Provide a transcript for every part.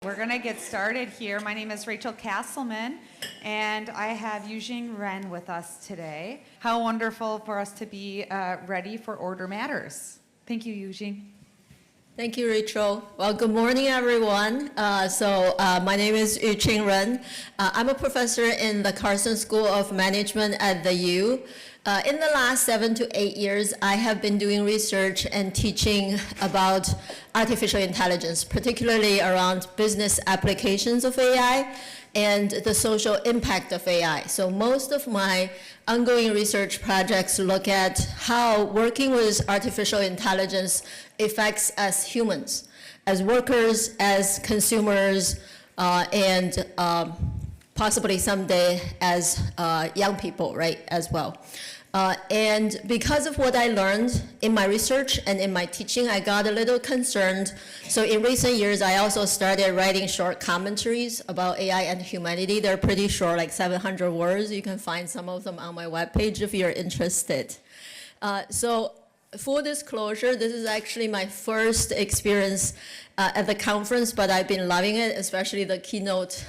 We're going to get started here. My name is Rachel Castleman, and I have Yuqing Ren with us today. How wonderful for us to be ready for Order Matters. Thank you, Yuqing. Thank you, Rachel. Well, good morning, everyone. My name is Yuqing Ren. I'm a professor in the Carson School of Management at the U. In the last 7 to 8 years, I have been doing research and teaching about artificial intelligence, particularly around business applications of AI and the social impact of AI. So most of my ongoing research projects look at how working with artificial intelligence affects us humans, as workers, as consumers, and possibly someday as young people, right, as well. And because of what I learned in my research and in my teaching, I got a little concerned. So in recent years, I also started writing short commentaries about AI and humanity. They're pretty short, like 700 words. You can find some of them on my webpage if you're interested. So full disclosure, this is actually my first experience at the conference, but I've been loving it, especially the keynote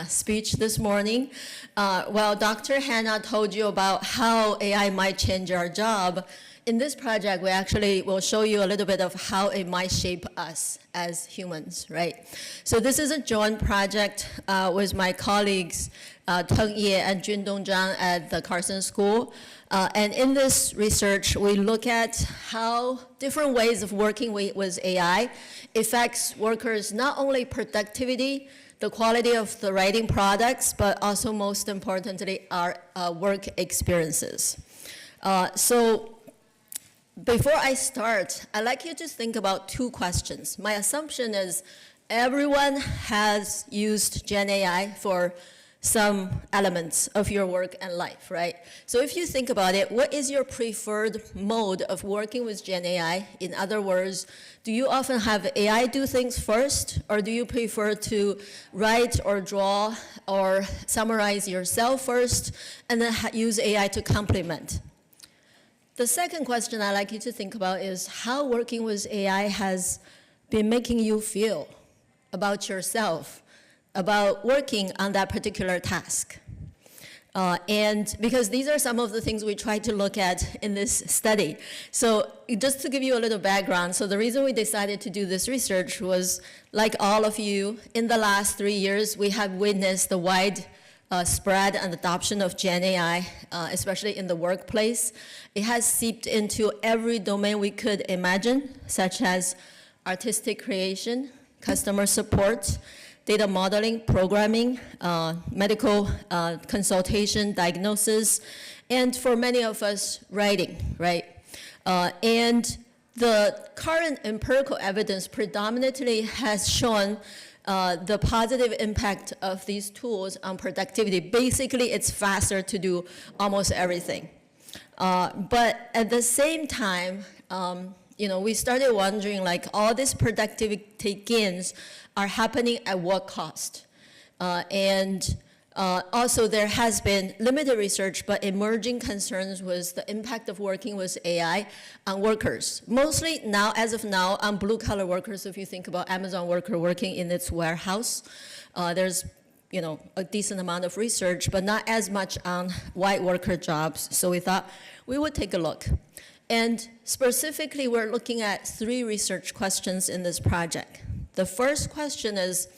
speech this morning. Well, Dr. Hannah told you about how AI might change our job. In this project, we actually will show you a little bit of how it might shape us as humans, right? So this is a joint project with my colleagues, Teng Ye and Jundong Zhang at the Carson School. And in this research, we look at how different ways of working with AI affects workers' not only productivity, the quality of the writing products, but also most importantly, our work experiences. So before I start, I'd like you to think about two questions. My assumption is everyone has used GenAI for some elements of your work and life, right? So if you think about it, what is your preferred mode of working with GenAI? In other words, do you often have AI do things first, or do you prefer to write or draw or summarize yourself first, and then use AI to complement? The second question I'd like you to think about is how working with AI has been making you feel about yourself, about working on that particular task. And because these are some of the things we try to look at in this study. So just to give you a little background, so the reason we decided to do this research was, like all of you, in the last 3 years, we have witnessed the wide spread and adoption of GenAI, especially in the workplace. It has seeped into every domain we could imagine, such as artistic creation, customer support, data modeling, programming, medical consultation, diagnosis, and for many of us, writing, right? And the current empirical evidence predominantly has shown the positive impact of these tools on productivity. Basically, it's faster to do almost everything. But at the same time, we started wondering, like, all these productivity gains are happening at what cost? Also, there has been limited research, but emerging concerns with the impact of working with AI on workers. Mostly now, as of now, on blue-collar workers. If you think about Amazon worker working in its warehouse, there's a decent amount of research, but not as much on white worker jobs. So we thought we would take a look. And specifically, we're looking at 3 research questions in this project. The first question is,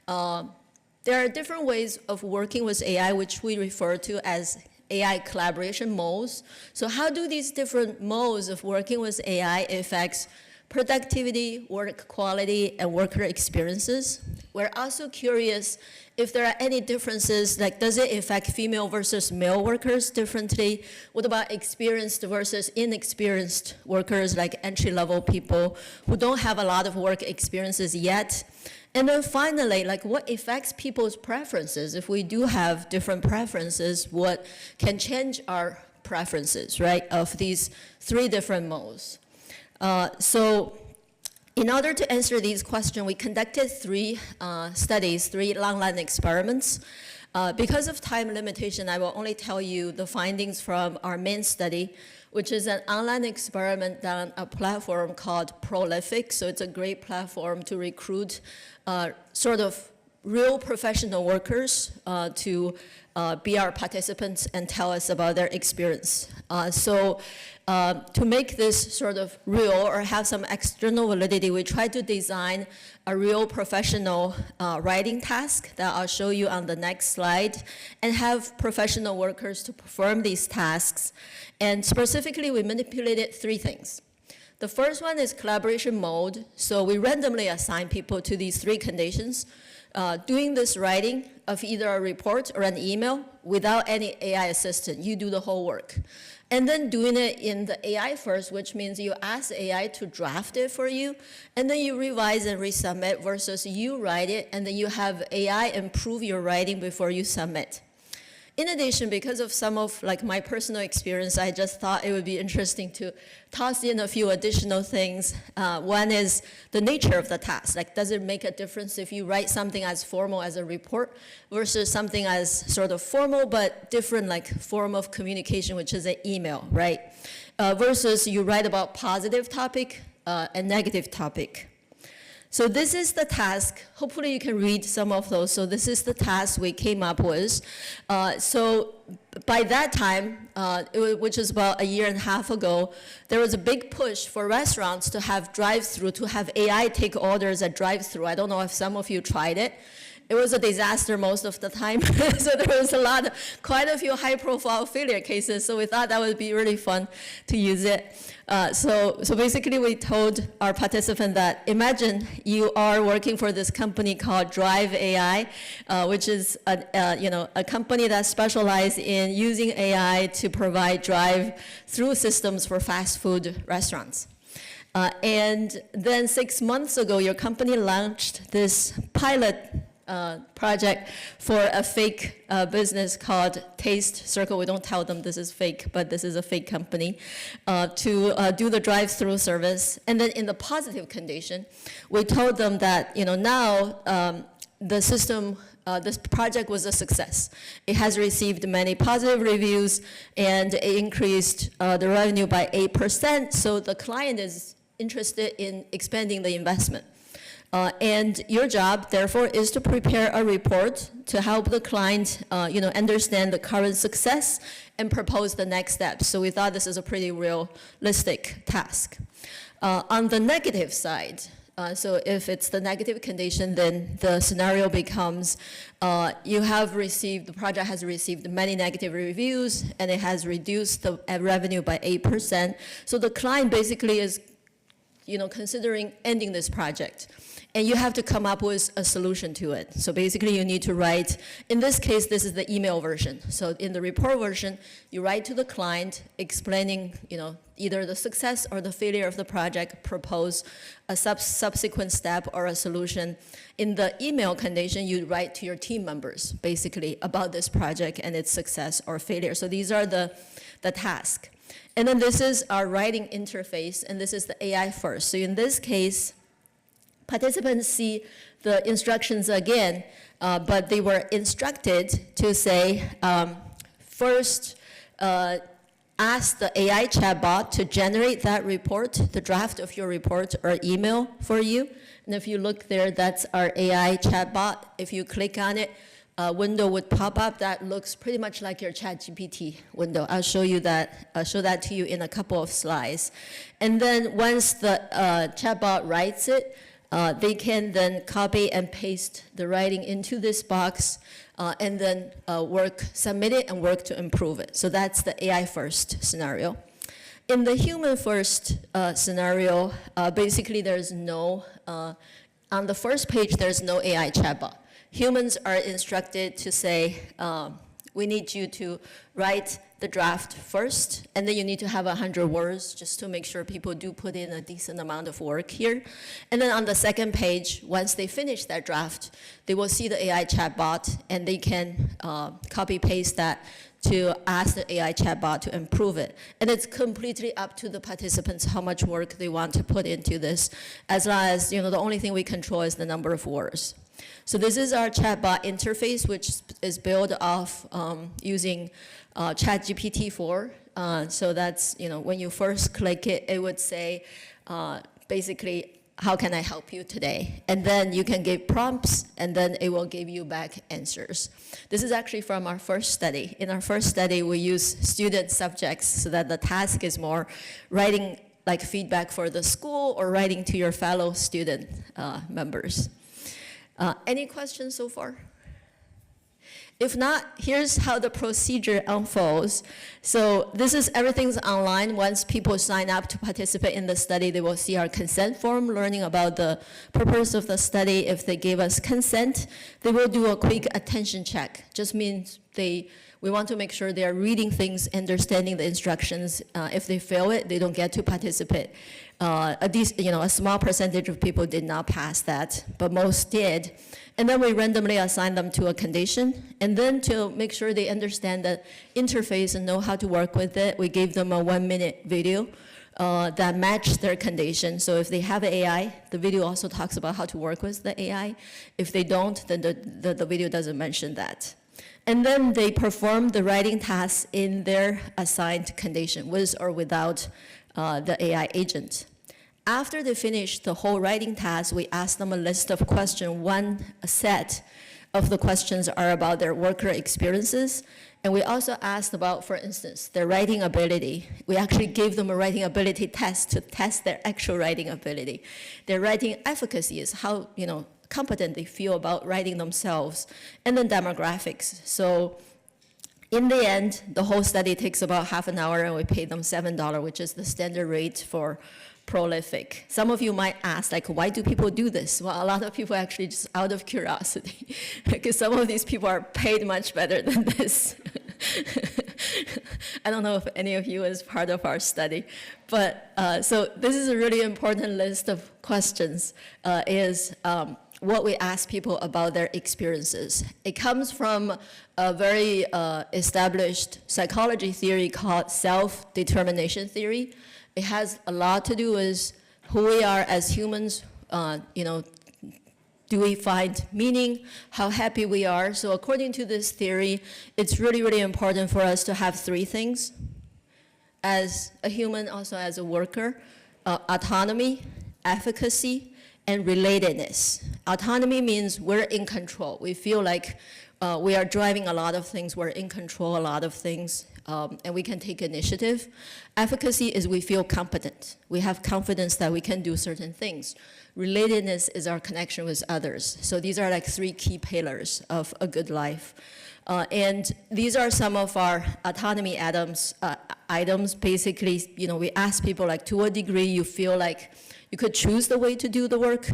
there are different ways of working with AI, which we refer to as AI collaboration modes. So how do these different modes of working with AI affect productivity, work quality, and worker experiences? We're also curious if there are any differences, like does it affect female versus male workers differently? What about experienced versus inexperienced workers, like entry-level people who don't have a lot of work experiences yet? And then finally, like what affects people's preferences? If we do have different preferences, what can change our preferences, right, of these 3 different modes? So in order to answer these questions, we conducted 3 studies, 3 long-line experiments. Because of time limitation, I will only tell you the findings from our main study. which is an online experiment on a platform called Prolific. So it's a great platform to recruit sort of real professional workers to be our participants and tell us about their experience. To make this sort of real or have some external validity, we try to design a real professional writing task that I'll show you on the next slide, and have professional workers to perform these tasks. And specifically, we manipulated 3 things. The first one is collaboration mode. So we randomly assign people to these 3 conditions. Doing this writing of either a report or an email without any AI assistant. You do the whole work. And then doing it in the AI first, which means you ask AI to draft it for you, and then you revise and resubmit, versus you write it, and then you have AI improve your writing before you submit. In addition, because of some of my personal experience, I just thought it would be interesting to toss in a few additional things. One is the nature of the task. Does it make a difference if you write something as formal as a report versus something as sort of formal but different form of communication, which is an email, right? Versus you write about positive topic and negative topic. So this is the task. Hopefully you can read some of those. So this is the task we came up with. So by that time, which is about 1.5 years ago, there was a big push for restaurants to have drive-through, to have AI take orders at drive-through. I don't know if some of you tried it. It was a disaster most of the time. So there was quite a few high-profile failure cases. So we thought that would be really fun to use it. So basically, we told our participant that imagine you are working for this company called Drive AI, which is a company that specializes in using AI to provide drive-through systems for fast food restaurants. And then 6 months ago, your company launched this pilot project for a fake business called Taste Circle. We don't tell them this is fake, but this is a fake company, to do the drive-through service. And then in the positive condition, we told them that now the system, this project was a success. It has received many positive reviews, and it increased the revenue by 8%. So the client is interested in expanding the investment. And your job, therefore, is to prepare a report to help the client, understand the current success and propose the next steps. So we thought this is a pretty realistic task. On the negative side, so if it's the negative condition, then the scenario becomes the project has received many negative reviews, and it has reduced the revenue by 8%. So the client basically is, considering ending this project. And you have to come up with a solution to it. So basically, you need to write, in this case, this is the email version. So in the report version, you write to the client explaining, either the success or the failure of the project, propose a subsequent step or a solution. In the email condition, you write to your team members, basically, about this project and its success or failure. So these are the tasks. And then this is our writing interface, and this is the AI first. So in this case, participants see the instructions again, but they were instructed to say, first, ask the AI chatbot to generate that report, the draft of your report or email for you. And if you look there, that's our AI chatbot. If you click on it, a window would pop up that looks pretty much like your ChatGPT window. I'll show that to you in a couple of slides. And then once the chatbot writes it, they can then copy and paste the writing into this box and then submit it and work to improve it. So that's the AI first scenario. In the human first scenario, basically there's no, on the first page, there's no AI chatbot. Humans are instructed to say, we need you to write the draft first, and then you need to have 100 words just to make sure people do put in a decent amount of work here. And then on the second page, once they finish that draft, they will see the AI chatbot, and they can copy-paste that to ask the AI chatbot to improve it. And it's completely up to the participants how much work they want to put into this, as long as, the only thing we control is the number of words. So this is our chatbot interface, which is built off using ChatGPT 4 So that's, when you first click it, it would say, basically, how can I help you today? And then you can give prompts, and then it will give you back answers. This is actually from our first study. In our first study, we use student subjects so that the task is more writing like feedback for the school or writing to your fellow student members. Any questions so far? If not, here's how the procedure unfolds. So this is everything's online. Once people sign up to participate in the study, they will see our consent form, learning about the purpose of the study. If they give us consent, they will do a quick attention check. Just means we want to make sure they are reading things, understanding the instructions. If they fail it, they don't get to participate. A small percentage of people did not pass that, but most did. And then we randomly assign them to a condition. And then to make sure they understand the interface and know how to work with it, we gave them a 1-minute video that matched their condition. So if they have AI, the video also talks about how to work with the AI. If they don't, then the video doesn't mention that. And then they perform the writing tasks in their assigned condition, with or without the AI agent. After they finish the whole writing task, we ask them a list of questions. One set of the questions are about their worker experiences. And we also asked about, for instance, their writing ability. We actually gave them a writing ability test to test their actual writing ability. Their writing efficacy is how competent they feel about writing themselves. And then demographics. So in the end, the whole study takes about half an hour, and we pay them $7, which is the standard rate for prolific. Some of you might ask, why do people do this? Well, a lot of people actually just out of curiosity, because some of these people are paid much better than this. I don't know if any of you is part of our study, but so this is a really important list of questions, what we ask people about their experiences. It comes from a very established psychology theory called self-determination theory. It has a lot to do with who we are as humans. Do we find meaning? How happy we are? So according to this theory, it's really, really important for us to have 3 things. As a human, also as a worker, autonomy, efficacy, and relatedness. Autonomy means we're in control. We feel like we are driving a lot of things. We're in control a lot of things. And we can take initiative. Efficacy is we feel competent. We have confidence that we can do certain things. Relatedness is our connection with others. So these are 3 key pillars of a good life. And these are some of our autonomy items. Basically, we ask people to a degree you feel like you could choose the way to do the work.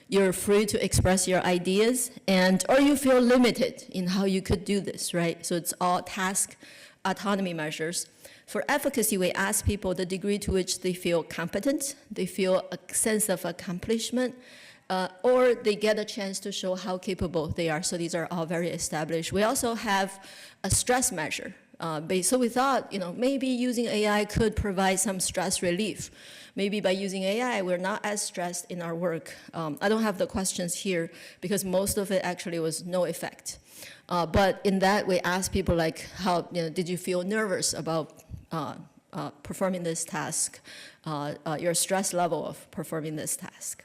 You're free to express your ideas, or you feel limited in how you could do this, right? So it's all task autonomy measures. For efficacy, we ask people the degree to which they feel competent, they feel a sense of accomplishment, or they get a chance to show how capable they are. So these are all very established. We also have a stress measure. So we thought, maybe using AI could provide some stress relief. Maybe by using AI, we're not as stressed in our work. I don't have the questions here because most of it actually was no effect. But in that, we asked people how did you feel nervous about performing this task, your stress level of performing this task.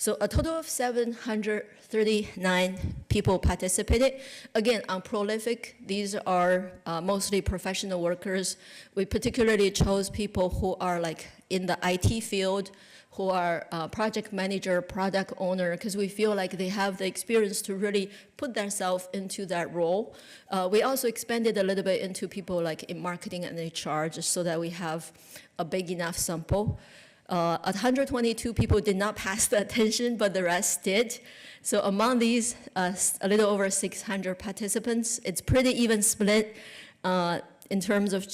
So a total of 739 people participated. Again, on Prolific, these are mostly professional workers. We particularly chose people who are in the IT field, who are project manager, product owner, because we feel like they have the experience to really put themselves into that role. We also expanded a little bit into people in marketing and HR, just so that we have a big enough sample. 122 people did not pass the attention, but the rest did. So among these, a little over 600 participants. It's pretty even split in terms of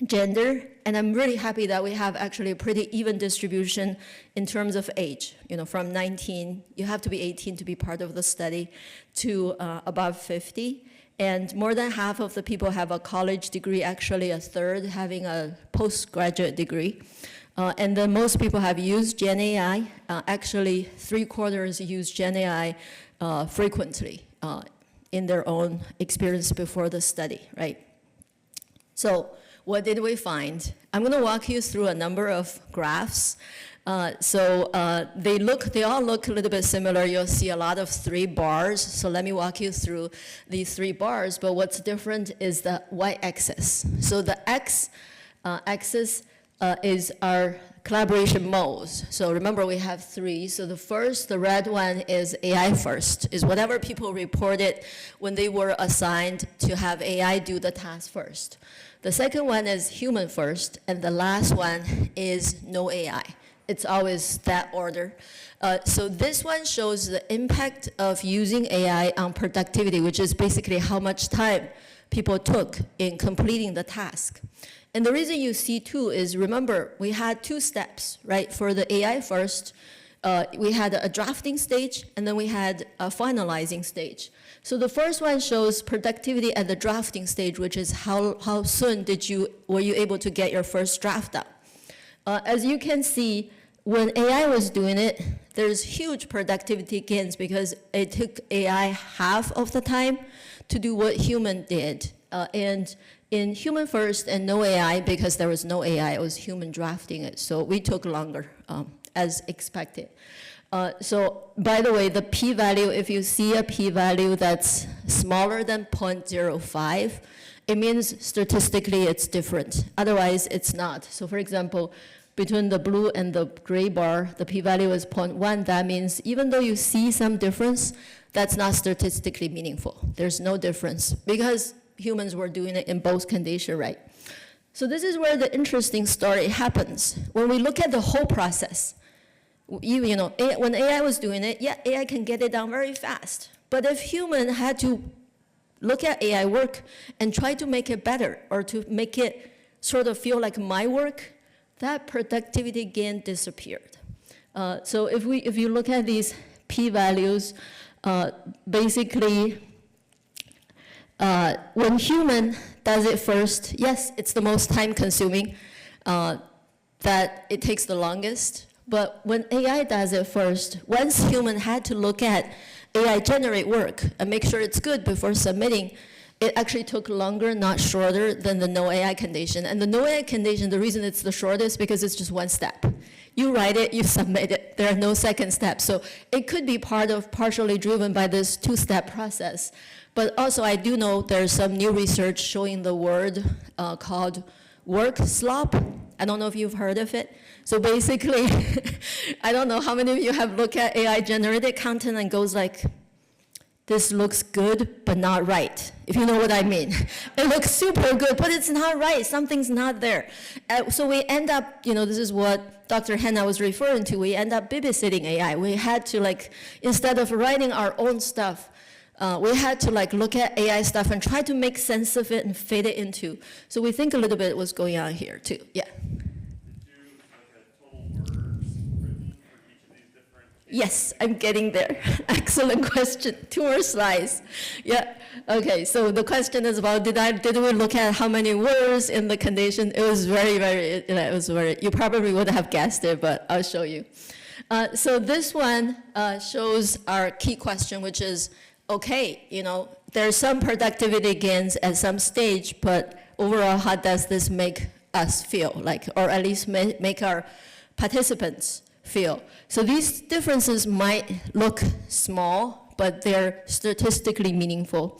gender, and I'm really happy that we have actually a pretty even distribution in terms of age. From 19, you have to be 18 to be part of the study, to above 50. And more than half of the people have a college degree, actually a third having a postgraduate degree. And then most people have used GenAI. Actually, 3/4 use GenAI frequently in their own experience before the study, right? So what did we find? I'm going to walk you through a number of graphs. They all look a little bit similar. You'll see a lot of 3 bars. So let me walk you through these 3 bars. But what's different is the y-axis. So the x-axis is our collaboration modes. So remember, we have 3. So the red one is AI first, is whatever people reported when they were assigned to have AI do the task first. The second one is human first, and the last one is no AI. It's always that order. So this one shows the impact of using AI on productivity, which is basically how much time people took in completing the task. And the reason you see 2 is, remember, we had 2 steps, right? For the AI first, we had a drafting stage, and then we had a finalizing stage. So the first one shows productivity at the drafting stage, which is how soon were you able to get your first draft out. As you can see, when AI was doing it, there's huge productivity gains because it took AI half of the time to do what human did. And in human first and no AI, because there was no AI, it was human drafting it. So we took longer, as expected. So by the way, the p-value, if you see a p-value that's smaller than 0.05, it means statistically it's different. Otherwise, it's not. So for example, between the blue and the gray bar, the p-value is 0.1. That means even though you see some difference, that's not statistically meaningful. There's no difference because humans were doing it in both conditions, right? So this is where the interesting story happens. When we look at the whole process, when AI was doing it, yeah, AI can get it done very fast. But if human had to look at AI work and try to make it better or to make it sort of feel like my work, that productivity gain disappeared. So if you look at these p-values, basically, when human does it first, yes, it's the most time-consuming, that it takes the longest. But when AI does it first, once human had to look at AI generate work and make sure it's good before submitting, it actually took longer, not shorter, than the no AI condition. And the no AI condition, the reason it's the shortest because it's just 1 step. You write it, you submit it. There are no second steps. So it could be partially driven by this 2-step process. But also, I do know there's some new research showing the word called work slop. I don't know if you've heard of it. So basically, I don't know how many of you have looked at AI-generated content and goes like, this looks good, but not right, if you know what I mean. It looks super good, but it's not right. Something's not there. So we end up, this is what Dr. Hannah was referring to. We end up babysitting AI. We had to, instead of writing our own stuff, we had to look at AI stuff and try to make sense of it and fit it into. So we think a little bit what's going on here, too. Yeah. Yes, I'm getting there. Excellent question. 2 more slides. Yeah. Okay. So the question is about did we look at how many words in the condition? It was very. You probably would have guessed it, but I'll show you. So this one shows our key question, which is okay. There's some productivity gains at some stage, but overall, how does this make us feel like, or at least make our participants feel? So these differences might look small, but they're statistically meaningful.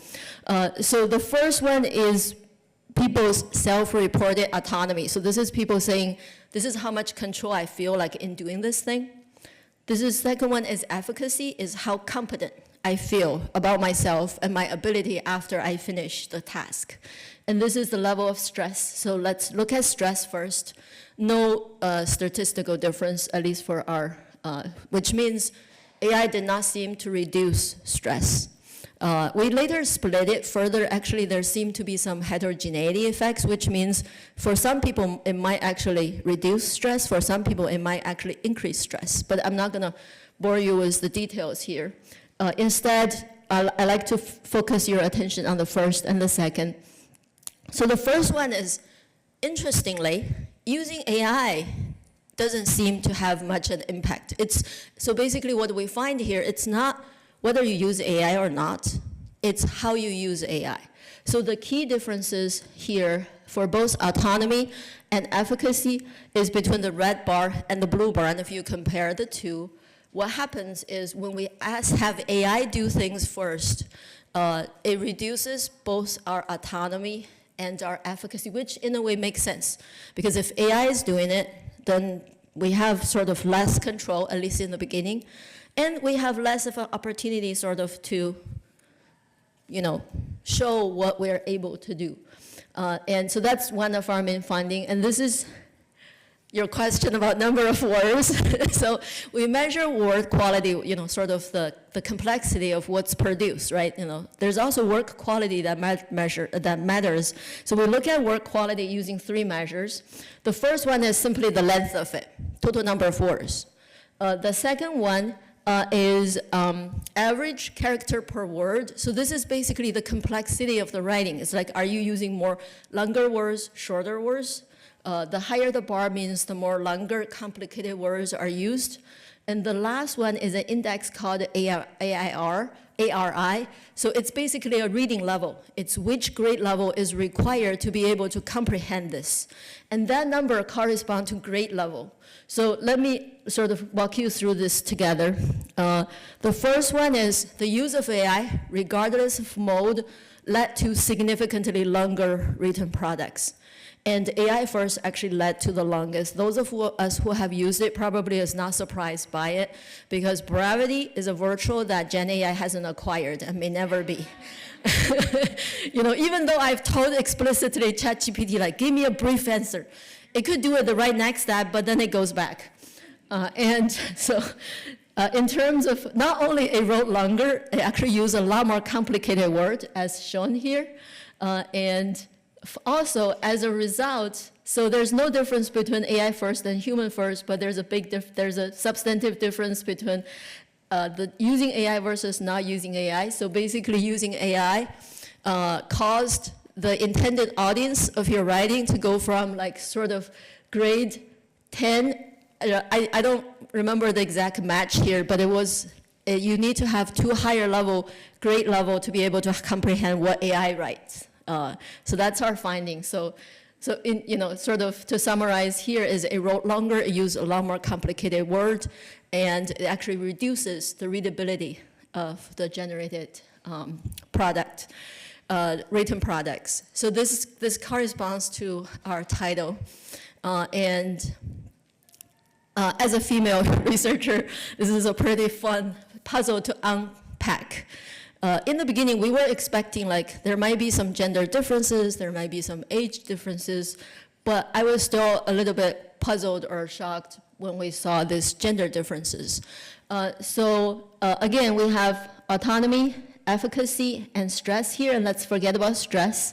So the first one is people's self-reported autonomy. So this is people saying, this is how much control I feel like in doing this thing. Second one is efficacy, is how competent I feel about myself and my ability after I finish the task. And this is the level of stress. So let's look at stress first. No statistical difference, at least for our, which means AI did not seem to reduce stress. We later split it further. Actually, there seem to be some heterogeneity effects, which means for some people, it might actually reduce stress. For some people, it might actually increase stress. But I'm not going to bore you with the details here. Instead, I like to focus your attention on the first and the second. So the first one is, interestingly, using AI doesn't seem to have much an impact. So basically what we find here, it's not whether you use AI or not. it's how you use AI. So the key differences here for both autonomy and efficacy is between the red bar and the blue bar. And if you compare the two, what happens is when we have AI do things first, it reduces both our autonomy and our efficacy, which in a way makes sense. Because if AI is doing it, then we have sort of less control, at least in the beginning, and we have less of an opportunity sort of to, show what we're able to do. And so that's one of our main findings. And this is your question about number of words. So we measure word quality, sort of the complexity of what's produced, right? There's also work quality that matters. So we look at work quality using 3 measures. The first one is simply the length of it, total number of words. The second one is average character per word. So this is basically the complexity of the writing. It's like, are you using more longer words, shorter words? The higher the bar means the more longer, complicated words are used. And the last one is an index called ARI. So it's basically a reading level. It's which grade level is required to be able to comprehend this. And that number corresponds to grade level. So let me sort of walk you through this together. The first one is the use of AI, regardless of mode, led to significantly longer written products. And AI first actually led to the longest. Those of us who have used it probably is not surprised by it, because brevity is a virtue that GenAI hasn't acquired and may never be. Even though I've told explicitly ChatGPT, like, give me a brief answer, it could do it the right next step, but then it goes back. And so in terms of not only it wrote longer, it actually used a lot more complicated word, as shown here. And also, as a result, so there's no difference between AI first and human first, but there's a substantive difference between using AI versus not using AI. So basically, using AI caused the intended audience of your writing to go from like sort of grade 10. I don't remember the exact match here, but it was you need to have 2 higher level, grade level, to be able to comprehend what AI writes. So that's our finding. So sort of to summarize here is it wrote longer, it used a lot more complicated words, and it actually reduces the readability of the generated product, written products. So this corresponds to our title. And as a female researcher, this is a pretty fun puzzle to unpack. In the beginning, we were expecting like there might be some gender differences, there might be some age differences, but I was still a little bit puzzled or shocked when we saw these gender differences. Again, we have autonomy, efficacy, and stress here, and let's forget about stress.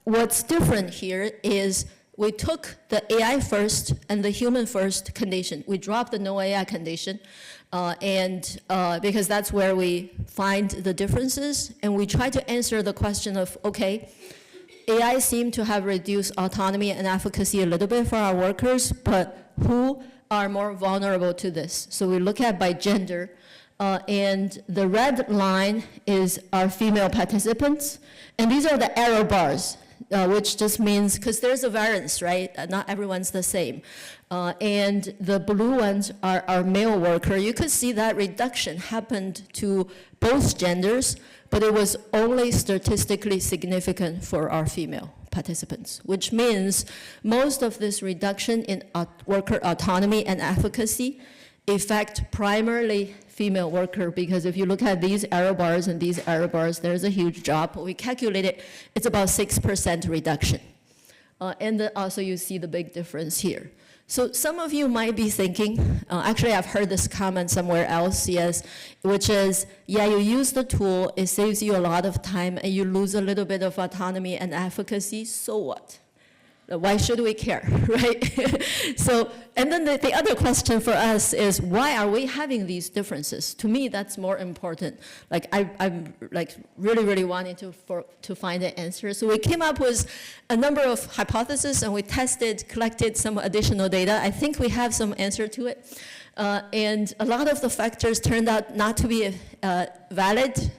What's different here is we took the AI first and the human first condition. We dropped the no AI condition, because that's where we find the differences, and we try to answer the question of, okay, AI seemed to have reduced autonomy and efficacy a little bit for our workers, but who are more vulnerable to this? So we look at by gender, and the red line is our female participants, and these are the arrow bars. Which just means, because there's a variance, right? Not everyone's the same. And the blue ones are our male worker. You could see that reduction happened to both genders, but it was only statistically significant for our female participants, which means most of this reduction in worker autonomy and efficacy affect primarily female worker, because if you look at these arrow bars and these arrow bars, there's a huge drop. We calculated it's about 6% reduction. And then also you see the big difference here. So some of you might be thinking, actually I've heard this comment somewhere else, yes, which is, yeah, you use the tool, it saves you a lot of time, and you lose a little bit of autonomy and efficacy, so what? Why should we care, right? So, and then the other question for us is, why are we having these differences? To me, that's more important. Like, I'm like really wanting to find the answer. So we came up with a number of hypotheses, and we collected some additional data. I think we have some answer to it. And a lot of the factors turned out not to be valid.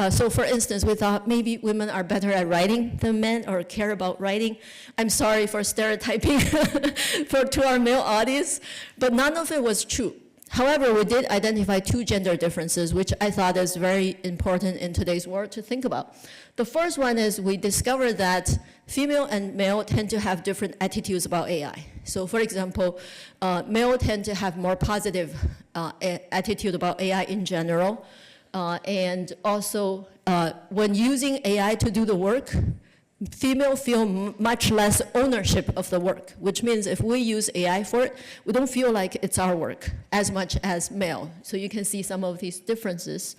So for instance, we thought maybe women are better at writing than men or care about writing. I'm sorry for stereotyping to our male audience, but none of it was true. However, we did identify 2 gender differences, which I thought is very important in today's world to think about. The first one is we discovered that female and male tend to have different attitudes about AI. So for example, male tend to have more positive attitude about AI in general. And also, when using AI to do the work, female feel much less ownership of the work, which means if we use AI for it, we don't feel like it's our work as much as male. So you can see some of these differences.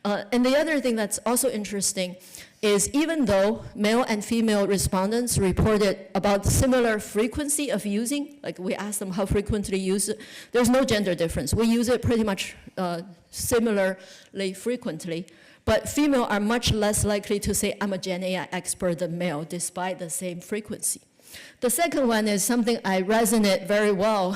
And the other thing that's also interesting is even though male and female respondents reported about similar frequency of using, like we asked them how frequently use it, there's no gender difference. We use it pretty much similarly frequently. But female are much less likely to say, I'm a GenAI expert than male, despite the same frequency. The second one is something I resonate very well,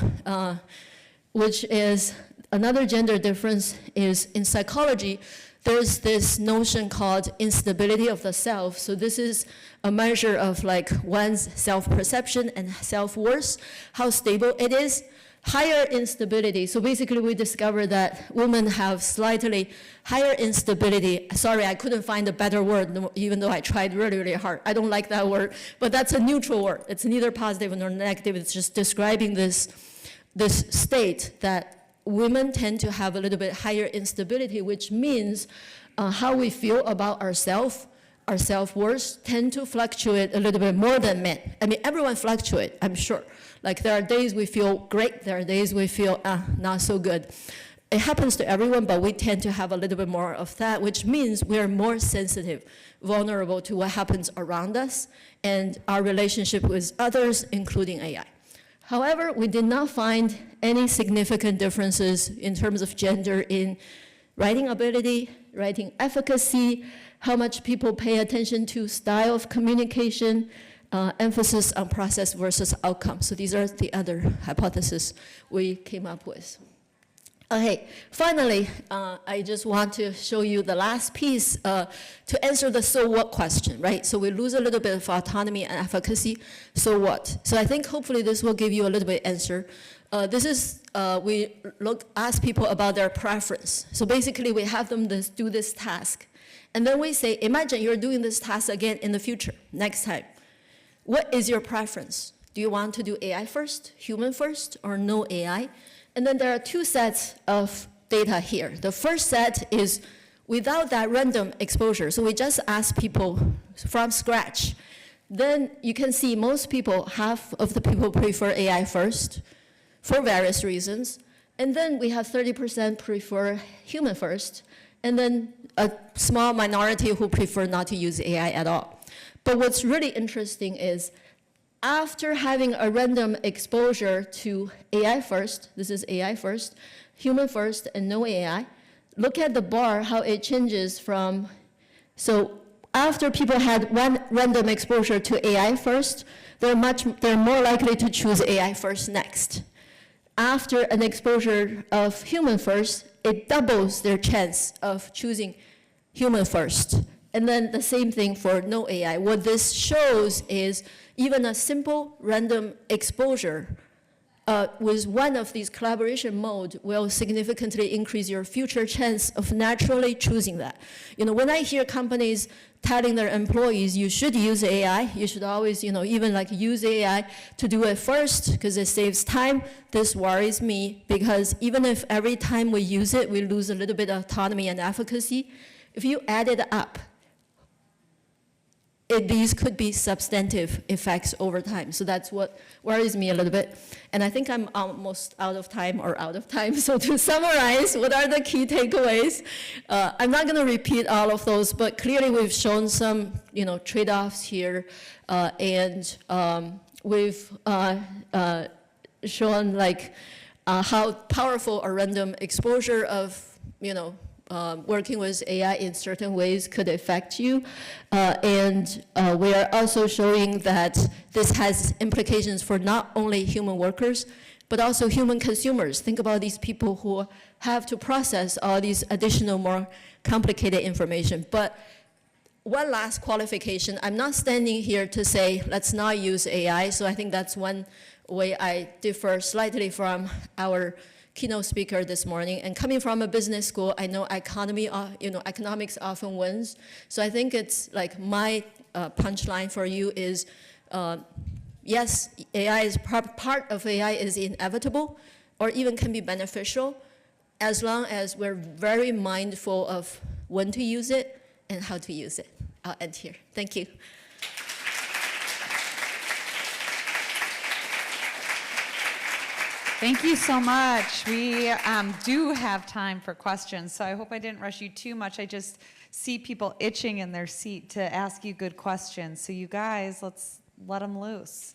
which is another gender difference is in psychology, there's this notion called instability of the self. So this is a measure of like one's self-perception and self-worth, how stable it is. Higher instability, so basically we discovered that women have slightly higher instability. Sorry, I couldn't find a better word, even though I tried really, really hard. I don't like that word, but that's a neutral word. It's neither positive nor negative. It's just describing this state that women tend to have a little bit higher instability, which means how we feel about ourselves, our self-worth tend to fluctuate a little bit more than men. I mean, everyone fluctuates, I'm sure. Like there are days we feel great, there are days we feel not so good. It happens to everyone, but we tend to have a little bit more of that, which means we're more sensitive, vulnerable to what happens around us and our relationship with others, including AI. However, we did not find any significant differences in terms of gender in writing ability, writing efficacy, how much people pay attention to style of communication, emphasis on process versus outcome. So these are the other hypotheses we came up with. Okay, finally, I just want to show you the last piece to answer the so what question, right? So we lose a little bit of autonomy and efficacy, so what? So I think hopefully this will give you a little bit answer. This is, we ask people about their preference. So basically we have them do this task. And then we say, imagine you're doing this task again in the future, next time. What is your preference? Do you want to do AI first, human first, or no AI? And then there are 2 sets of data here. The first set is without that random exposure. So we just ask people from scratch. Then you can see most people, half of the people prefer AI first for various reasons. And then we have 30% prefer human first. And then a small minority who prefer not to use AI at all. But what's really interesting is after having a random exposure to AI first, this is AI first, human first, and no AI, look at the bar, how it changes from, so after people had one random exposure to AI first, they're more likely to choose AI first next. After an exposure of human first, it doubles their chance of choosing human first. And then the same thing for no AI. What this shows is even a simple random exposure with one of these collaboration mode will significantly increase your future chance of naturally choosing that. You know, when I hear companies telling their employees, you should use AI, you should always, you know, even like use AI to do it first because it saves time, this worries me because even if every time we use it, we lose a little bit of autonomy and efficacy, if you add it up, these could be substantive effects over time. So that's what worries me a little bit. And I think I'm almost out of time. So to summarize, what are the key takeaways? I'm not going to repeat all of those, but clearly we've shown some, you know, trade-offs here. And we've shown like how powerful a random exposure of, you know, working with AI in certain ways could affect you. And we are also showing that this has implications for not only human workers, but also human consumers. Think about these people who have to process all these additional, more complicated information. But one last qualification, I'm not standing here to say, let's not use AI. So I think that's one way I differ slightly from our keynote speaker this morning. And coming from a business school, I know economics often wins. So I think it's like my punchline for you is, yes, AI is part of AI is inevitable or even can be beneficial as long as we're very mindful of when to use it and how to use it. I'll end here. Thank you. Thank you so much. We do have time for questions, so I hope I didn't rush you too much. I just see people itching in their seat to ask you good questions. So you guys, let's let them loose.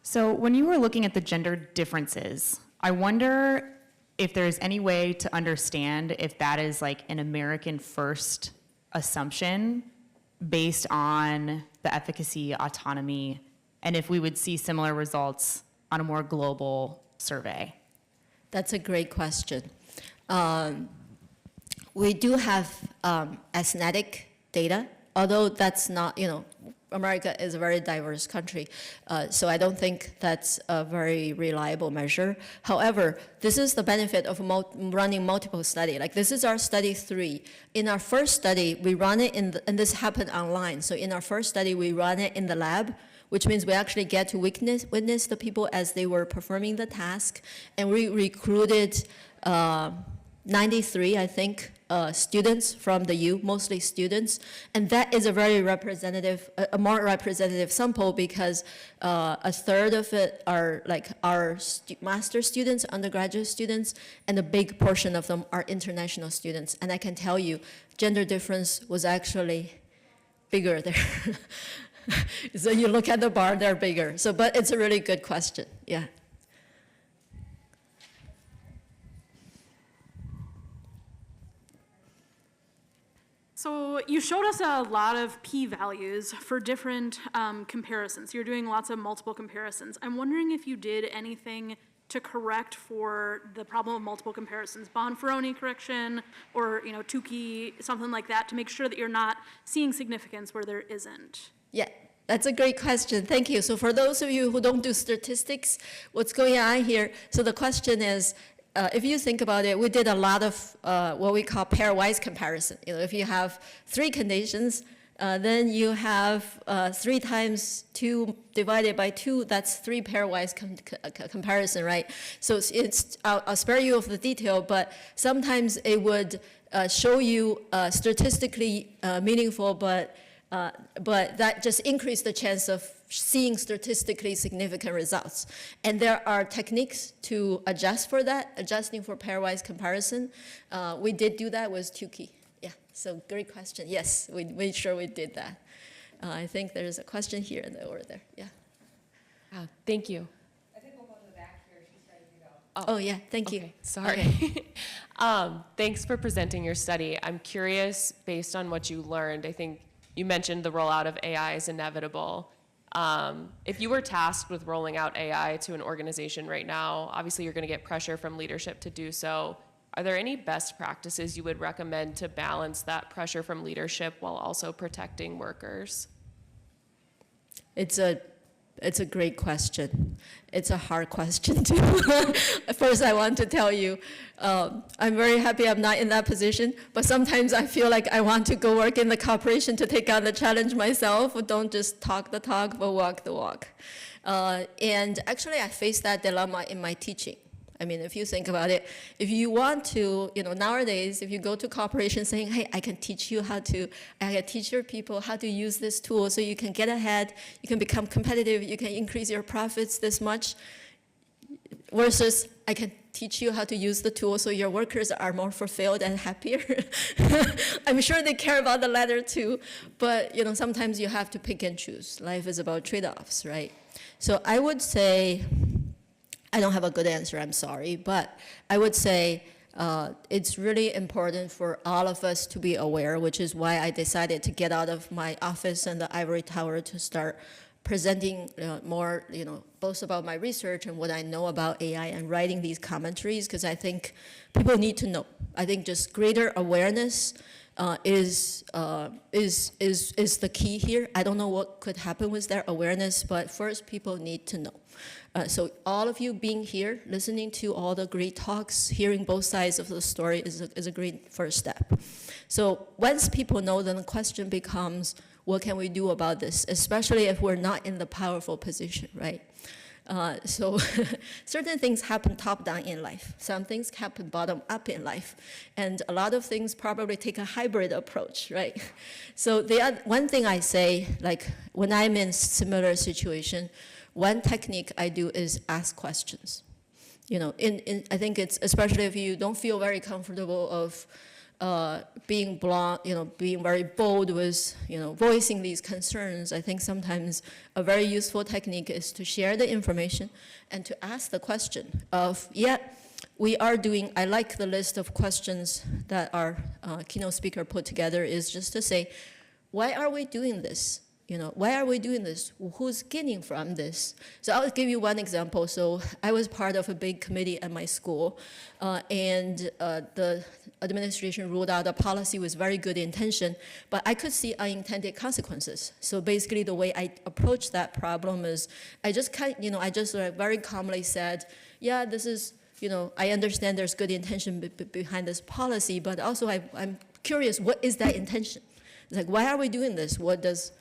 So when you were looking at the gender differences, I wonder if there's any way to understand if that is like an American first assumption based on the efficacy, autonomy, and if we would see similar results on a more global survey. That's a great question. We do have ethnic data, although that's not, America is a very diverse country, so I don't think that's a very reliable measure. However, this is the benefit of running multiple studies. Like this is our study 3. In our first study, we run it and this happened online. So in our first study, we run it in the lab, which means we actually get to witness the people as they were performing the task. And we recruited 93, I think, students from the U, mostly students, and that is a very representative, a more representative sample because a third of it are like our master students, undergraduate students, and a big portion of them are international students. And I can tell you, gender difference was actually bigger there. So you look at the bar, they're bigger. So, but it's a really good question, yeah. So you showed us a lot of p-values for different comparisons. You're doing lots of multiple comparisons. I'm wondering if you did anything to correct for the problem of multiple comparisons, Bonferroni correction, or Tukey, something like that, to make sure that you're not seeing significance where there isn't. Yeah, that's a great question. Thank you. So for those of you who don't do statistics, what's going on here? So the question is, if you think about it, we did a lot of what we call pairwise comparison. If you have 3 conditions, then you have 3 times 2 divided by 2, that's 3 pairwise comparison, right? So I'll spare you of the detail, but sometimes it would show you statistically meaningful, but that just increased the chance of seeing statistically significant results. And there are techniques to adjust for that, adjusting for pairwise comparison. We did do that with Tukey. Yeah, so great question. Yes, we made sure we did that. I think there's a question here and over there. Yeah. Thank you. I think we'll go to the back here. She's ready to go. Oh yeah, thank you. Okay, sorry. Okay. Thanks for presenting your study. I'm curious, based on what you learned, I think you mentioned the rollout of AI is inevitable. If you were tasked with rolling out AI to an organization right now, obviously you're going to get pressure from leadership to do so. Are there any best practices you would recommend to balance that pressure from leadership while also protecting workers? It's a great question. It's a hard question too. First, I want to tell you, I'm very happy I'm not in that position, but sometimes I feel like I want to go work in the corporation to take on the challenge myself. Don't just talk the talk, but walk the walk. And actually, I face that dilemma in my teaching. I mean, if you think about it, if you want to, nowadays, if you go to corporations saying, hey, I can teach your people how to use this tool so you can get ahead, you can become competitive, you can increase your profits this much, versus I can teach you how to use the tool so your workers are more fulfilled and happier. I'm sure they care about the latter too, but sometimes you have to pick and choose. Life is about trade-offs, right? So I would say, I don't have a good answer, I'm sorry, but I would say it's really important for all of us to be aware, which is why I decided to get out of my office in the ivory tower to start presenting more, both about my research and what I know about AI and writing these commentaries, because I think people need to know. I think just greater awareness is the key here. I don't know what could happen with their awareness, but first people need to know. So all of you being here, listening to all the great talks, hearing both sides of the story is a great first step. So once people know, then the question becomes, what can we do about this, especially if we're not in the powerful position, right? So certain things happen top-down in life. Some things happen bottom-up in life. And a lot of things probably take a hybrid approach, right? So one thing I say, like when I'm in similar situation, one technique I do is ask questions. I think it's, especially if you don't feel very comfortable of being blunt, being very bold with, voicing these concerns. I think sometimes a very useful technique is to share the information and to ask the question of, I like the list of questions that our keynote speaker put together, is just to say, why are we doing this? Why are we doing this? Who's gaining from this? So I'll give you one example. So I was part of a big committee at my school, and the administration ruled out a policy with very good intention, but I could see unintended consequences. So basically the way I approached that problem is, I just very calmly said, this is, I understand there's good intention behind this policy, but also I'm curious, what is that intention? It's like, why are we doing this? What does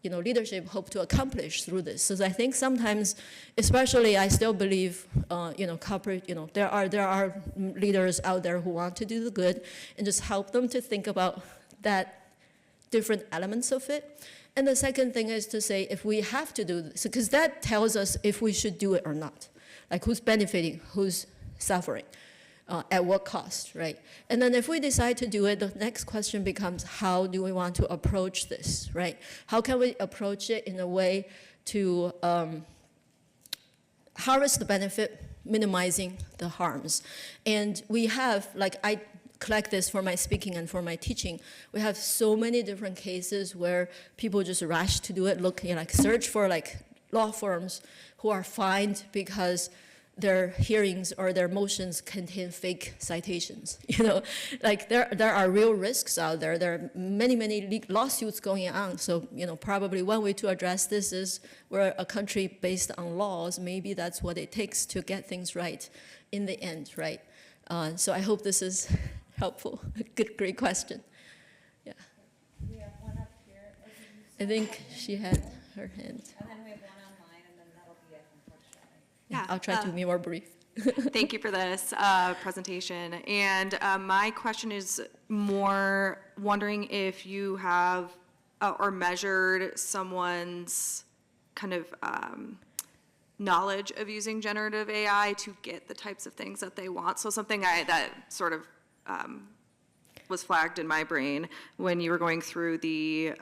leadership hope to accomplish through this? So I think sometimes, especially, I still believe, corporate, there are leaders out there who want to do the good, and just help them to think about that different elements of it. And the second thing is to say, if we have to do this, because that tells us if we should do it or not, like who's benefiting, who's suffering. At what cost, right? And then if we decide to do it, the next question becomes, how do we want to approach this, right? How can we approach it in a way to harvest the benefit, minimizing the harms? And we have, I collect this for my speaking and for my teaching, we have so many different cases where people just rush to do it, search for law firms who are fined because their hearings or their motions contain fake citations. There are real risks out there. There are many lawsuits going on. So, probably one way to address this is we're a country based on laws. Maybe that's what it takes to get things right in the end, right? So I hope this is helpful. Great question. Yeah. We have one up here. I think she had her hand. And then we have one online, and then that'll be it, unfortunately. Yeah, I'll try to be more brief. Thank you for this presentation. And my question is more wondering if you have or measured someone's kind of knowledge of using generative AI to get the types of things that they want. So something that sort of was flagged in my brain when you were going through the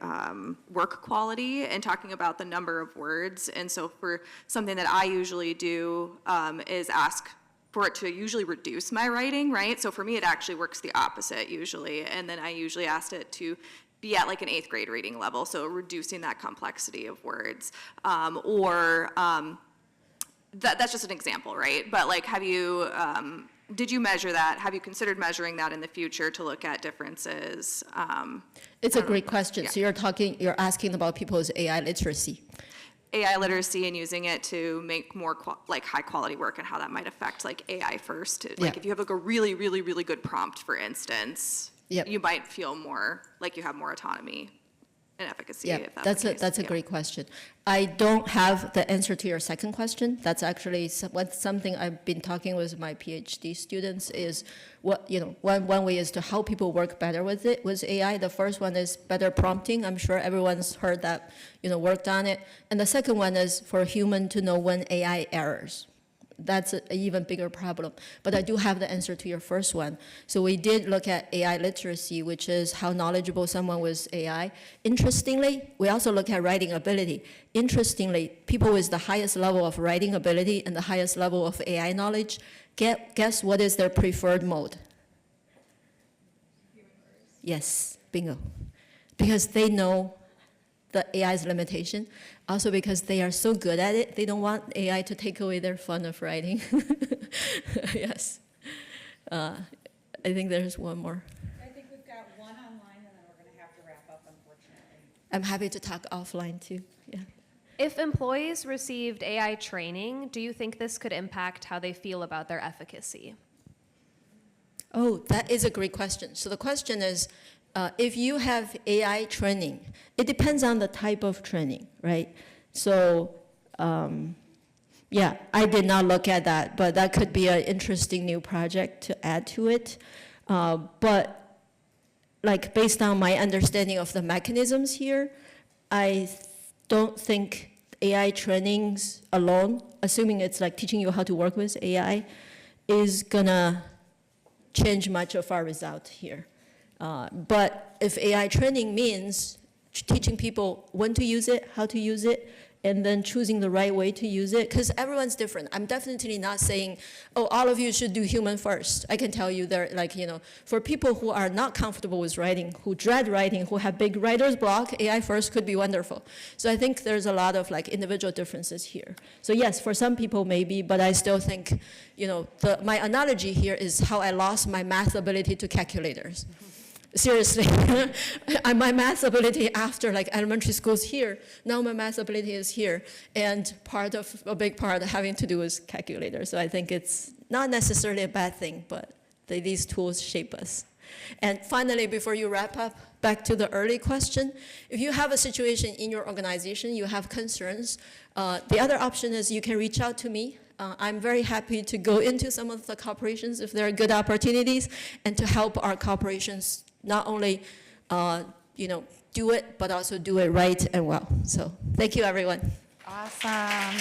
work quality and talking about the number of words. And so for something that I usually do is ask for it to usually reduce my writing, right? So for me, it actually works the opposite usually. And then I usually asked it to be at like an 8th grade reading level, so reducing that complexity of words. That's just an example, right? But like, have you, did you measure that? Have you considered measuring that in the future to look at differences? It's a great question. Yeah. So you're asking about people's AI literacy. AI literacy and using it to make more high quality work, and how that might affect like AI first. Like if you have like a really, really, really good prompt, for instance, you might feel more like you have more autonomy and efficacy. Yeah, if that's that's a great question. I don't have the answer to your second question. That's actually something I've been talking with my PhD students is one way is to help people work better with AI. The first one is better prompting. I'm sure everyone's heard that, worked on it. And the second one is for human to know when AI errors. That's an even bigger problem. But I do have the answer to your first one. So we did look at AI literacy, which is how knowledgeable someone with AI. Interestingly, we also look at writing ability. Interestingly, people with the highest level of writing ability and the highest level of AI knowledge, guess what is their preferred mode? Yes, bingo. Because they know the AI's limitation. Also because they are so good at it, they don't want AI to take away their fun of writing. Yes. I think there's one more. I think we've got one online, and then we're going to have to wrap up, unfortunately. I'm happy to talk offline too. Yeah. If employees received AI training, do you think this could impact how they feel about their efficacy? Oh, that is a great question. So the question is, if you have AI training, it depends on the type of training, right? So, yeah, I did not look at that, but that could be an interesting new project to add to it. But like based on my understanding of the mechanisms here, I don't think AI trainings alone, assuming it's like teaching you how to work with AI, is gonna change much of our result here. But if AI training means teaching people when to use it, how to use it, and then choosing the right way to use it, because everyone's different. I'm definitely not saying, oh, all of you should do human first. I can tell you there, like, you know, for people who are not comfortable with writing, who dread writing, who have big writer's block, AI first could be wonderful. So I think there's a lot of like individual differences here. So yes, for some people maybe, but I still think, you know, my analogy here is how I lost my math ability to calculators. Seriously, my math ability after like elementary school's here, now my math ability is here, and a big part having to do with calculators. So I think it's not necessarily a bad thing, but these tools shape us. And finally, before you wrap up, back to the early question, if you have a situation in your organization, you have concerns, the other option is you can reach out to me. I'm very happy to go into some of the corporations if there are good opportunities, and to help our corporations not only you know, do it, but also do it right and well. So thank you, everyone. Awesome.